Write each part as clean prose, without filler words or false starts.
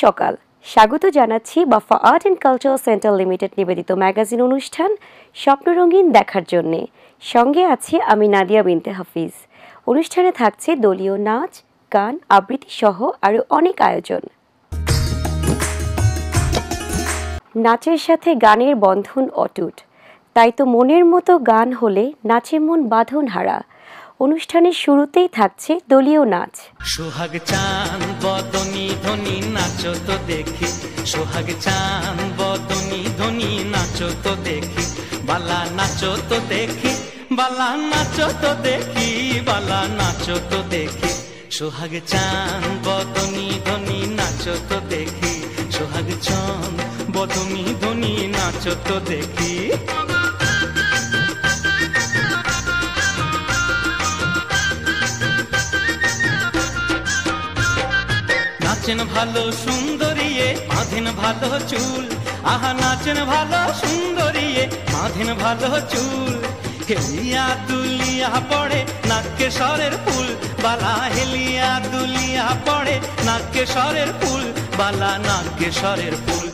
সকাল, স্বাগত জানাচ্ছি BAFA art and culture centre limited নিবেদিত ম্যাগাজিন অনুষ্ঠান স্বপ্নরঙ্গিন দেখার জন্যে। সঙ্গে আছি আমি নাদিয়া বিনতে হাফিজ। অনুষ্ঠানে থাকছে দলীয় নাচ, গান, আবৃত্তি সহ আরও অনেক আয়োজন। নাচের সাথে গানের বন্ধন অটুট, তাই তো মনের মতো গান হলে নাচে মন বাঁধন হারা। অনুষ্ঠানের শুরুতেই থাকছে দলীয় নাচ। সোহাগ চাঁদ বদনি ধ্বনি নাচো তো দেখি, সোহাগ চাঁদ বদনি ধ্বনি নাচো তো দেখি, বালা নাচো তো দেখি, বালা নাচো তো দেখি, বালা নাচো তো দেখি। সোহাগ চাঁদ বদনি ধ্বনি নাচো তো দেখি, সোহাগ চাঁদ বদনি ধ্বনি নাচো তো দেখি। নাচেন ভালো সুন্দরিয়ে বাঁধেন ভালো চুল, আহা নাচেন ভালো সুন্দরিয়ে বাঁধেন ভালো চুল। হেলিয়া দুলিয়া পড়ে নাকে সরের ফুল, বালা হেলিয়া দুলিয়া পড়ে নাকে সরের ফুল, বালা নাকে সরের ফুল।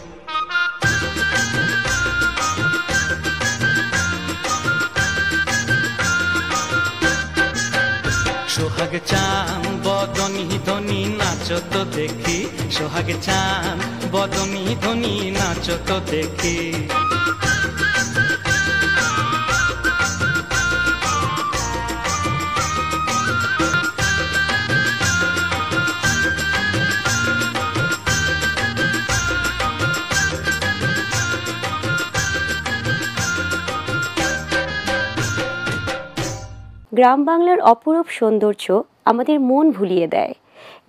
সোহাগ চাঁদ বদনি ধ্বনি নাচো তো দেখি, সোহাগ চাঁদ বদনি ধ্বনি নাচো তো দেখি। গ্রাম বাংলার অপরূপ সৌন্দর্য আমাদের মন ভুলিয়ে দেয়।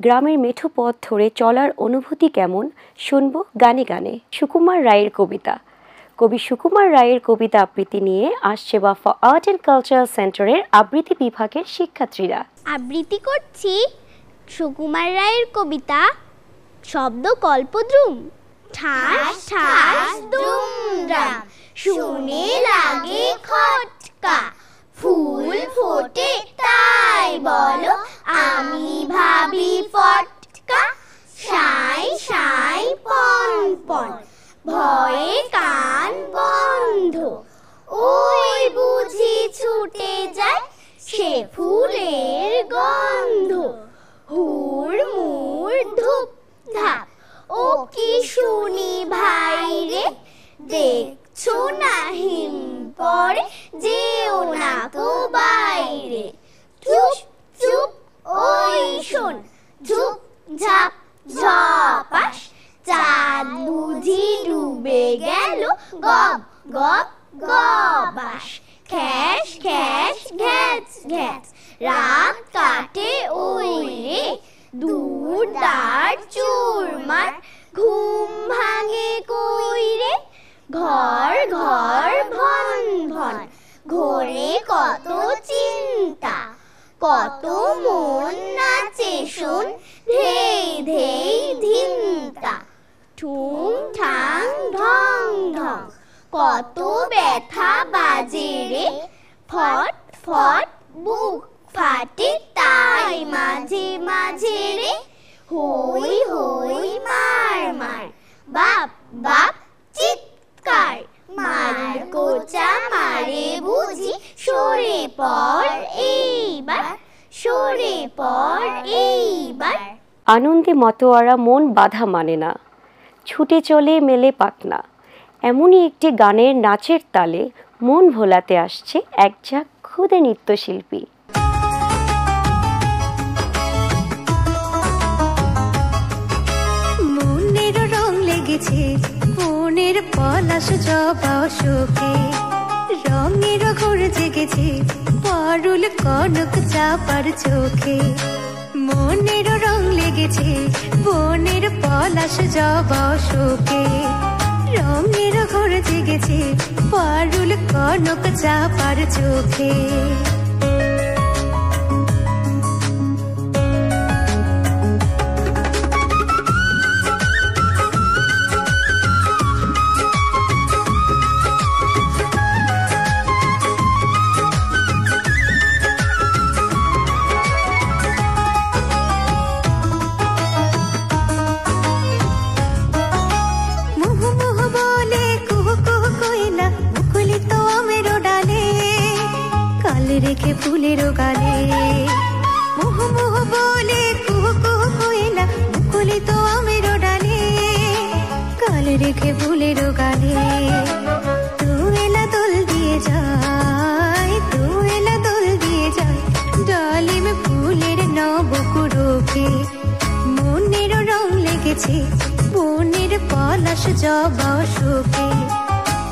গ্রামের মেঠো পথ ধরে চলার অনুভূতি কেমন শুনব গানে গানে। সুকুমার রায়ের কবিতা। কবি সুকুমার রায়ের কবিতা আবৃত্তি নিয়ে আসছে বাফা আর্ট অ্যান্ড কালচার সেন্টারের আবৃত্তি বিভাগের শিক্ষার্থীরা। আবৃত্তি করছি সুকুমার রায়ের কবিতা শব্দ কল্পদ্রুম। ঠাস ঠাস দুমদাম শুনে লাগে খটকা, ফুল ফোটে তাই বলো আমি ভাবি ফটকা, সাই সাই পন পন ভয়ে কান বন্ধ, ওই বুঝি ছুটে যায় সে ফুলের গন্ধ। হুড় মুড় ধূপ ধাপ ও কি শুনি ভাই রে, দেখছো না হিম পড়ে যেও না তো বাইরে। চুপ চুপ ওই শোন ঝুপ ঝাপ ঝপাস, চাঁদ বুঝি ডুবে গেল গব গব গবাস। খ্যাস খ্যাস ঘ্যাচ ঘ্যাচ রাত কাটে ওই রে, দূর দাঁড় চুরমার ঘুম ভাঙে কই রে। ঘর ঘর ভন ভন ঘোরে কত চিন্তা, কত মন নাচে শোন ধেই ধেই ধিনতা। ঠুং ঠাং ঢং ঢং কত ব্যথা বাজে রে, ফট ফট বুক ফাটে তাই মাঝে মাঝে রে। হই হই মার মার বাপ বাপ চিৎকার, মার কোচা মারে বুঝি সরে পড় এইবার, সরে পড় এইবার। আনন্দে মতোয়ারা মন বাধা মানে না, ছুটে চলে মেলে পাখনা। এমনই একটি গানের নাচের তালে মন ভোলাতে আসছে এক ঝাঁক ক্ষুদে নৃত্যশিল্পী। মনের রং লেগেছে মনের পলাশ জবা শোকে, রঙের ঘোর জেগেছে পারুল কনক চাপার চোখে। মনের রং লেগেছে বনের পলাশ জবা শোকে, রঙের ঘোর জেগেছে পারুল কনক চাপার চোখে। রেখে ফুলের গালে মোহ মোহ বলে কুহু কুহু কোয়েলা মুকুলিত আমের ডালে গাল রেখে ফুলের গালে তুয়েলা দোল দিয়ে যায় তুয়েলা দোল দিয়ে যায় ডালিম ফুলের নবকুরুকে মনের রং লেগেছে বনের পলাশ জবা সুখে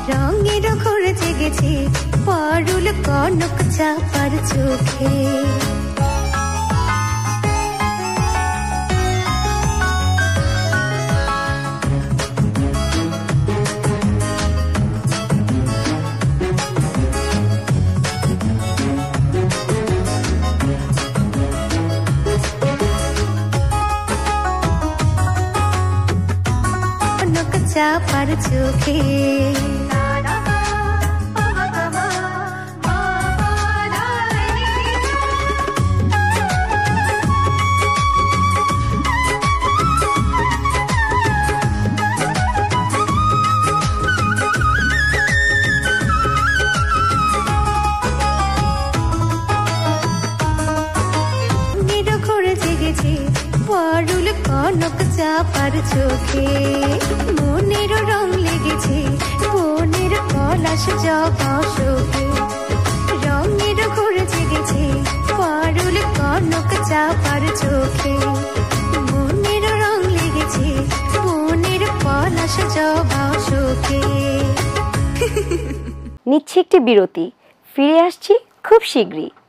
রঙের ঘোর জেগেছে পারুল কনক চাপার চোখে কনক চাপার চোখে পারুল কনক চাপার চোখে মনের রং লেগেছে বনের পলাশ জবা সুখে রঙের ঘোর জেগেছে পারুল কনক চাপার চোখে মনের রং লেগেছে বনের পলাশ জবা সুখে নিচ্ছে একটি বিরতি, ফিরে আসছি খুব শীঘ্রই।